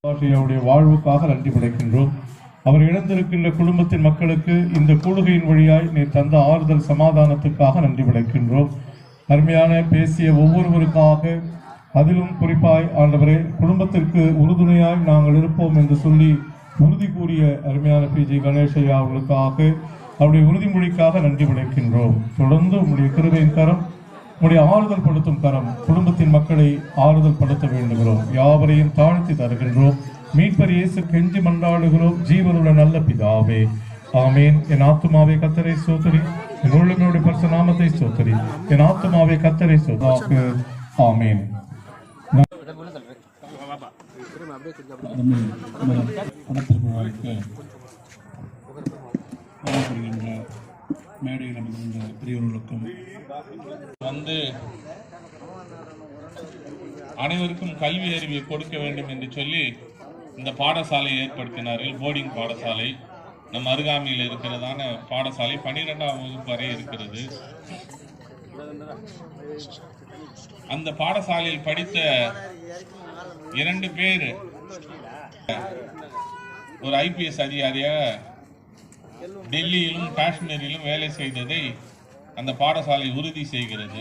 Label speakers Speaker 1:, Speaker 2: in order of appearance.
Speaker 1: அவருடைய வாழ்வுக்காக நன்றி படைக்கின்றோம். அவர் இழந்திருக்கின்ற குடும்பத்தின் மக்களுக்கு இந்த கூடுகையின் வழியாய் நீ தந்த ஆறுதல் சமாதானத்துக்காக நன்றி படைக்கின்றோம். அருமையான பேசிய ஒவ்வொருவருக்காக, அதிலும் குறிப்பாய் ஆண்டவரே குடும்பத்திற்கு உறுதுணையாய் நாங்கள் இருப்போம் என்று சொல்லி உறுதி கூறிய அருமையான PG கணேசையா அவர்களுக்காக, அவருடைய உறுதிமொழிக்காக நன்றி படைக்கின்றோம். தொடர்ந்து உங்களுடைய கிருபையின் கரம், உங்களுடைய ஆறுதல் படுத்தும் கரம் குடும்பத்தின் மக்களை ஆறுதல் படுத்த வேண்டுகிறோம். யாவரையும் தாழ்த்தி தருகின்றோம். மீட்பர் இயேசு கெஞ்சி மன்றாடுகிறோம், ஜீவனுள்ள நல்ல பிதாவே, ஆமேன். என் ஆத்துமாவே கர்த்தரை ஸ்தோத்திரி, என் உள்ளமையுடைய பரிசுத்த நாமத்தை ஸ்தோத்திரி. என் ஆத்துமாவே கர்த்தரை ஸ்தோத்திரி, ஆமேன்.
Speaker 2: மேடையில் அமர்ந்த பெரியவர்களுக்கும் அனைவருக்கும் கல்வி அறிவை கொடுக்க வேண்டும் என்று சொல்லி இந்த பாடசாலையை ஏற்படுத்தினார்கள். போர்டிங் பாடசாலை நம் அருகாமையில் இருக்கிறதான பாடசாலை 12ஆம் வகுப்பு வரை இருக்கிறது. அந்த பாடசாலையில் படித்த 2 பேர் ஒரு IPS அதிகாரியாக டெல்லியிலும் காஷ்மீரிலும் வேலை செய்ததை அந்த பாடசாலை உறுதி செய்கிறது.